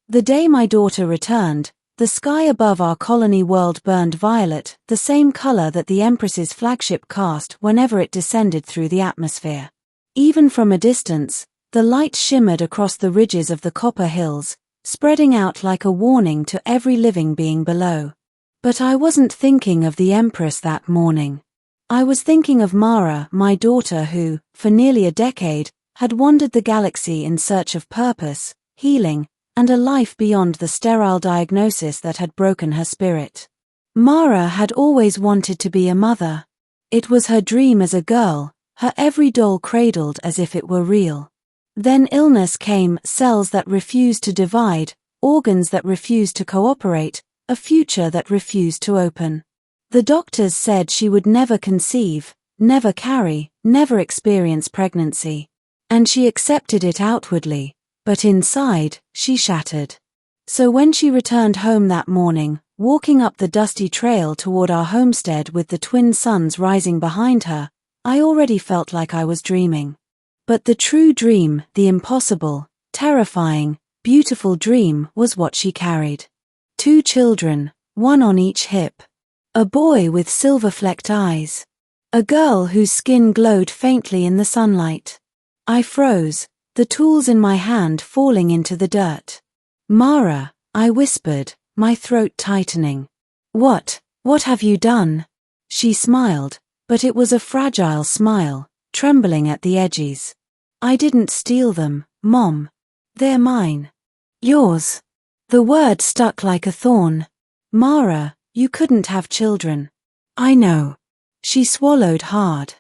The day my daughter returned, the sky above our colony world burned violet, the same color that the Empress's flagship cast whenever it descended through the atmosphere. Even from a distance, the light shimmered across the ridges of the copper hills, spreading out like a warning to every living being below. But I wasn't thinking of the Empress that morning. I was thinking of Mara, my daughter who, for nearly a decade, had wandered the galaxy in search of purpose, healing, and a life beyond the sterile diagnosis that had broken her spirit. Mara had always wanted to be a mother. It was her dream as a girl, her every doll cradled as if it were real. Then illness came, cells that refused to divide, organs that refused to cooperate, a future that refused to open. The doctors said she would never conceive, never carry, never experience pregnancy. And she accepted it outwardly, but inside, she shattered. So when she returned home that morning, walking up the dusty trail toward our homestead with the twin suns rising behind her, I already felt like I was dreaming. But the true dream, the impossible, terrifying, beautiful dream was what she carried. 2 children, one on each hip. A boy with silver-flecked eyes. A girl whose skin glowed faintly in the sunlight. I froze, the tools in my hand falling into the dirt. "Mara," I whispered, my throat tightening. What have you done?" She smiled, but it was a fragile smile, trembling at the edges. "I didn't steal them, Mom. They're mine." "Yours." The word stuck like a thorn. "Mara, you couldn't have children." "I know." She swallowed hard.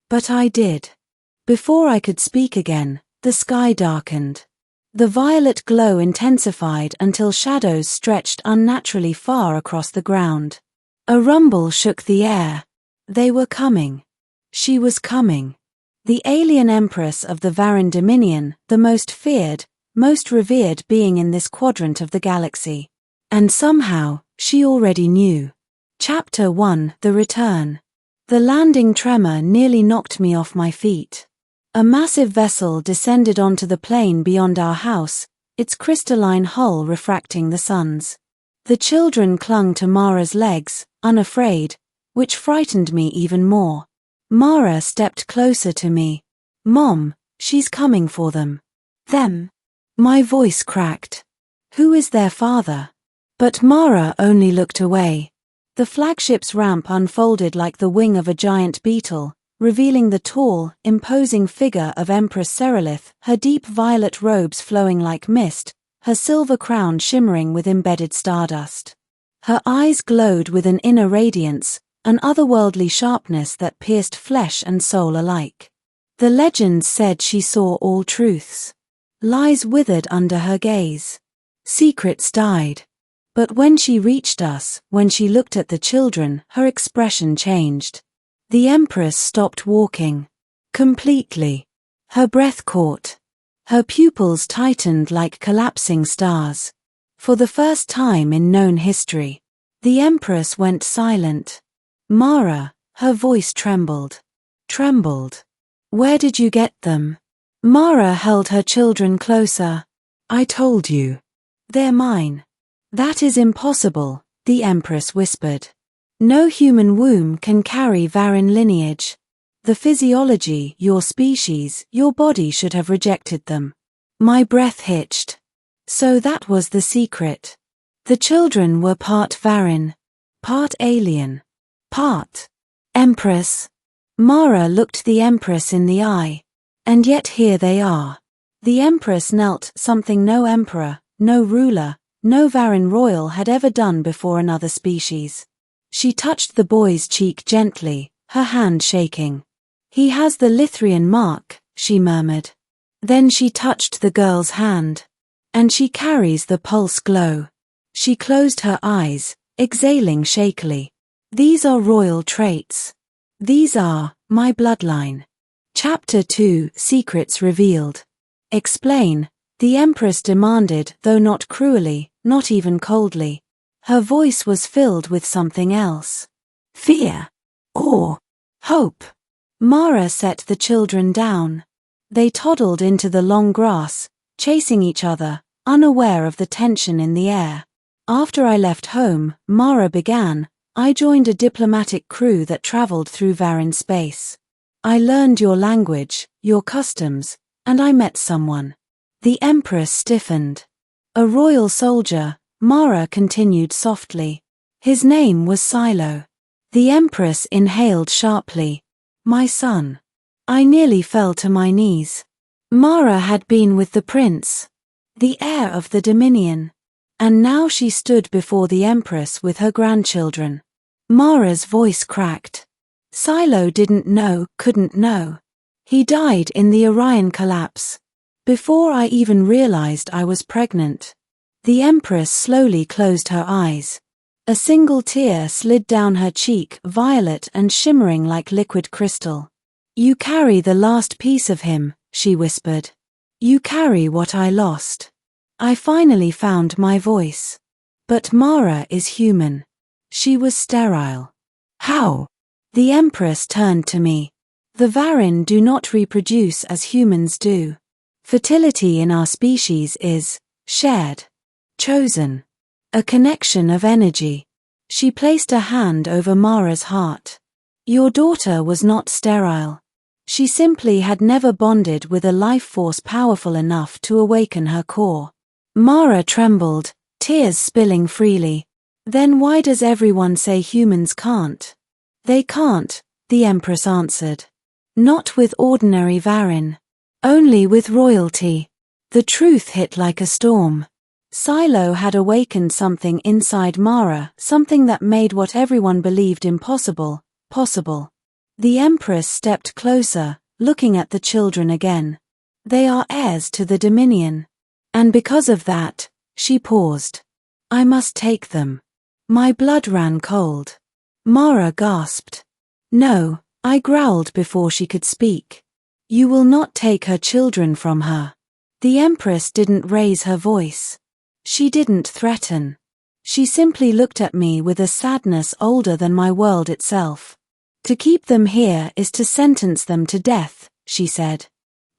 "But I did." Before I could speak again, the sky darkened. The violet glow intensified until shadows stretched unnaturally far across the ground. A rumble shook the air. They were coming. She was coming. The Alien Empress of the Varan Dominion, the most feared, most revered being in this quadrant of the galaxy. And somehow, she already knew. Chapter 1: The Return. The landing tremor nearly knocked me off my feet. A massive vessel descended onto the plain beyond our house, its crystalline hull refracting the suns. The children clung to Mara's legs, unafraid, which frightened me even more. Mara stepped closer to me. "Mom, she's coming for them." "Them?" My voice cracked. "Who is their father?" But Mara only looked away. The flagship's ramp unfolded like the wing of a giant beetle, revealing the tall, imposing figure of Empress Sterile, her deep violet robes flowing like mist, her silver crown shimmering with embedded stardust. Her eyes glowed with an inner radiance, an otherworldly sharpness that pierced flesh and soul alike. The legends said she saw all truths. Lies withered under her gaze. Secrets died. But when she reached us, when she looked at the children, her expression changed. The Empress stopped walking. Completely. Her breath caught. Her pupils tightened like collapsing stars. For the first time in known history, the Empress went silent. "Mara," her voice trembled. Trembled. "Where did you get them?" Mara held her children closer. "I told you. They're mine." "That is impossible," the Empress whispered. "No human womb can carry Varan lineage. The physiology, your species, your body should have rejected them." My breath hitched. So that was the secret. The children were part Varan, part alien, part Empress. Mara looked the Empress in the eye. And yet here they are. The Empress knelt, something no emperor, no ruler, no Varan royal had ever done before another species. She touched the boy's cheek gently, her hand shaking. "He has the Lythrian mark," she murmured. Then she touched the girl's hand. "And she carries the pulse glow." She closed her eyes, exhaling shakily. "These are royal traits. These are my bloodline." Chapter 2: Secrets Revealed. "Explain," the Empress demanded, though not cruelly, not even coldly. Her voice was filled with something else. Fear. Awe. Hope. Mara set the children down. They toddled into the long grass, chasing each other, unaware of the tension in the air. After I left home, Mara began, I joined a diplomatic crew that traveled through Varin space. I learned your language, your customs, and I met someone. The Empress stiffened. A royal soldier, Mara continued softly. His name was Silo. The Empress inhaled sharply. My son. I nearly fell to my knees. Mara had been with the prince, the heir of the Dominion, and now she stood before the Empress with her grandchildren. Mara's voice cracked. Silo didn't know, couldn't know. He died in the Orion collapse. Before I even realized I was pregnant. The Empress slowly closed her eyes. A single tear slid down her cheek, violet and shimmering like liquid crystal. You carry the last piece of him, she whispered. You carry what I lost. I finally found my voice. But Mara is human. She was sterile. How? The Empress turned to me. The Varin do not reproduce as humans do. Fertility in our species is shared, chosen, a connection of energy. She placed a hand over Mara's heart. Your daughter was not sterile. She simply had never bonded with a life force powerful enough to awaken her core. Mara trembled, tears spilling freely. Then why does everyone say humans can't? They can't, the Empress answered. Not with ordinary Varin. Only with royalty. The truth hit like a storm. Silo had awakened something inside Mara, something that made what everyone believed impossible, possible. The Empress stepped closer, looking at the children again. They are heirs to the Dominion. And because of that, she paused. I must take them. My blood ran cold. Mara gasped. No, I growled before she could speak. You will not take her children from her. The Empress didn't raise her voice. She didn't threaten. She simply looked at me with a sadness older than my world itself. To keep them here is to sentence them to death, she said.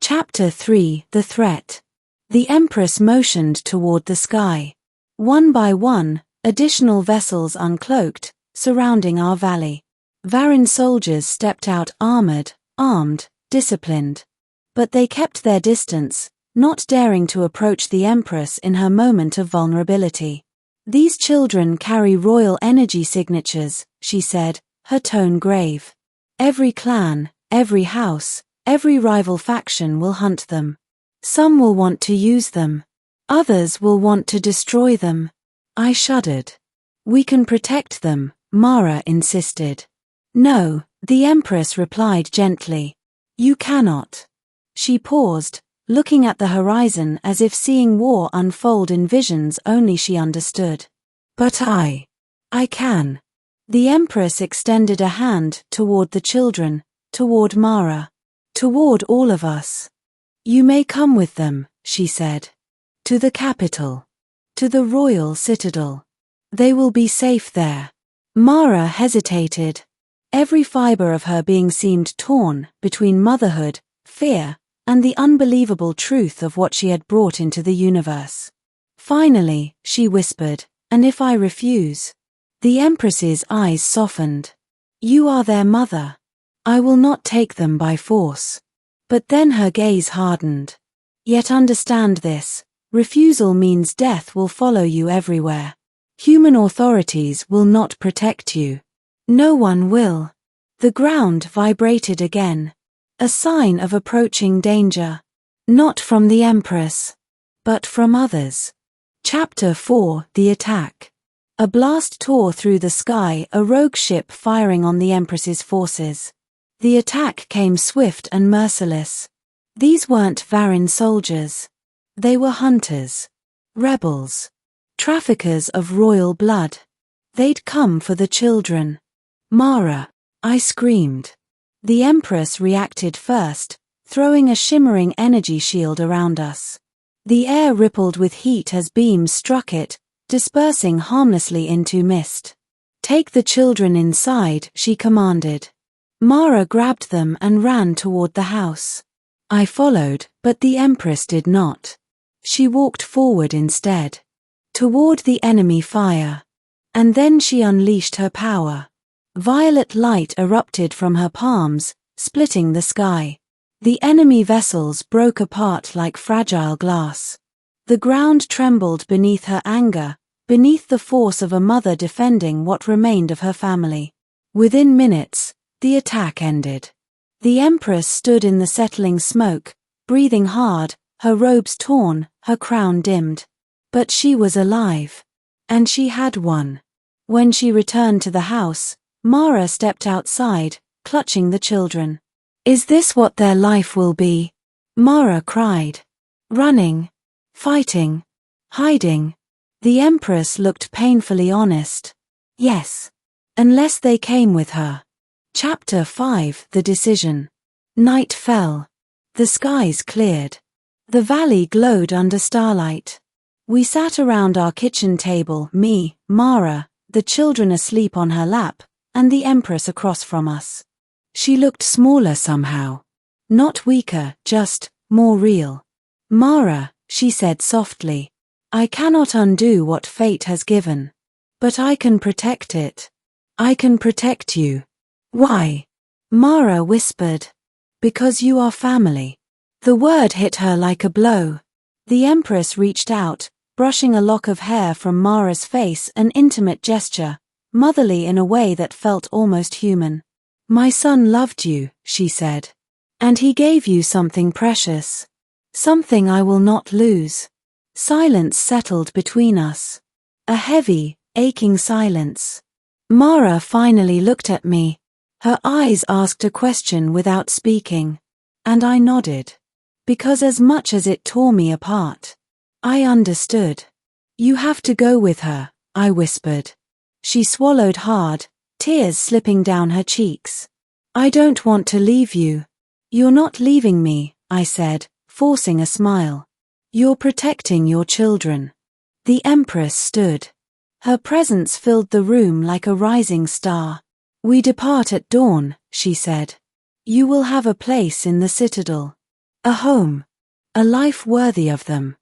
Chapter 3: The Threat. The Empress motioned toward the sky. One by one, additional vessels uncloaked, surrounding our valley. Varin soldiers stepped out armored, armed, disciplined. But they kept their distance, not daring to approach the Empress in her moment of vulnerability. These children carry royal energy signatures, she said, her tone grave. Every clan, every house, every rival faction will hunt them. Some will want to use them. Others will want to destroy them. I shuddered. We can protect them, Mara insisted. No, the Empress replied gently. You cannot. She paused, looking at the horizon as if seeing war unfold in visions only she understood. But I can. The Empress extended a hand toward the children, toward Mara, toward all of us. You may come with them, she said. To the capital. To the royal citadel. They will be safe there. Mara hesitated. Every fiber of her being seemed torn between motherhood, fear, and the unbelievable truth of what she had brought into the universe. Finally, she whispered, and if I refuse? The Empress's eyes softened. You are their mother. I will not take them by force. But then her gaze hardened. Yet understand this, refusal means death will follow you everywhere. Human authorities will not protect you. No one will. The ground vibrated again. A sign of approaching danger. Not from the Empress, but from others. Chapter 4: The Attack. A blast tore through the sky, a rogue ship firing on the Empress's forces. The attack came swift and merciless. These weren't Varin soldiers. They were hunters. Rebels. Traffickers of royal blood. They'd come for the children. Mara, I screamed. The Empress reacted first, throwing a shimmering energy shield around us. The air rippled with heat as beams struck it, dispersing harmlessly into mist. Take the children inside, she commanded. Mara grabbed them and ran toward the house. I followed, but the Empress did not. She walked forward instead, toward the enemy fire. And then she unleashed her power. Violet light erupted from her palms, splitting the sky. The enemy vessels broke apart like fragile glass. The ground trembled beneath her anger, beneath the force of a mother defending what remained of her family. Within minutes, the attack ended. The Empress stood in the settling smoke, breathing hard, her robes torn, her crown dimmed. But she was alive. And she had won. When she returned to the house, Mara stepped outside, clutching the children. "Is this what their life will be?" Mara cried. "Running, fighting, hiding." The Empress looked painfully honest. "Yes. Unless they came with her." Chapter 5: The Decision. Night fell. The skies cleared. The valley glowed under starlight. We sat around our kitchen table, me, Mara, the children asleep on her lap, and the Empress across from us. She looked smaller somehow. Not weaker, just more real. "Mara," she said softly, "I cannot undo what fate has given. But I can protect it. I can protect you." "Why?" Mara whispered. "Because you are family." The word hit her like a blow. The Empress reached out, brushing a lock of hair from Mara's face, an intimate gesture, motherly in a way that felt almost human. "My son loved you," she said. "And he gave you something precious. Something I will not lose." Silence settled between us. A heavy, aching silence. Mara finally looked at me. Her eyes asked a question without speaking. And I nodded. Because as much as it tore me apart, I understood. "You have to go with her," I whispered. She swallowed hard, tears slipping down her cheeks. "I don't want to leave you." "You're not leaving me," I said, forcing a smile. "You're protecting your children." The Empress stood. Her presence filled the room like a rising star. "We depart at dawn," she said. "You will have a place in the citadel. A home. A life worthy of them."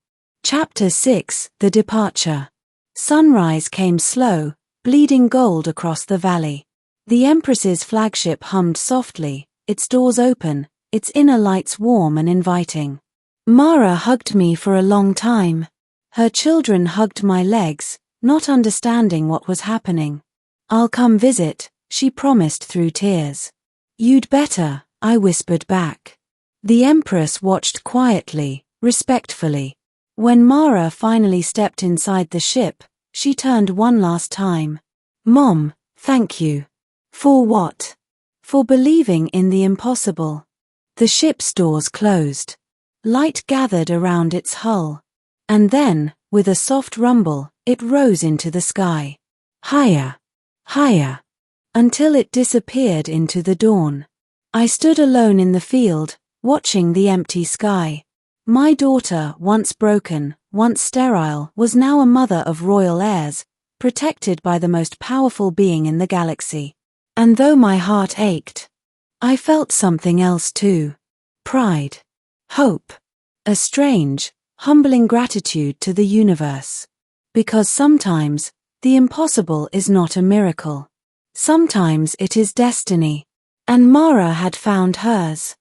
Chapter 6: The Departure. Sunrise came slow, bleeding gold across the valley. The Empress's flagship hummed softly, its doors open, its inner lights warm and inviting. Mara hugged me for a long time. Her children hugged my legs, not understanding what was happening. "I'll come visit," she promised through tears. "You'd better," I whispered back. The Empress watched quietly, respectfully. When Mara finally stepped inside the ship, she turned one last time. "Mom, thank you." "For what?" "For believing in the impossible." The ship's doors closed. Light gathered around its hull. And then, with a soft rumble, it rose into the sky. Higher, higher, until it disappeared into the dawn. I stood alone in the field, watching the empty sky. My daughter, once broken, once sterile, was now a mother of royal heirs, protected by the most powerful being in the galaxy. And though my heart ached, I felt something else too. Pride. Hope. A strange, humbling gratitude to the universe. Because sometimes, the impossible is not a miracle. Sometimes it is destiny. And Mara had found hers.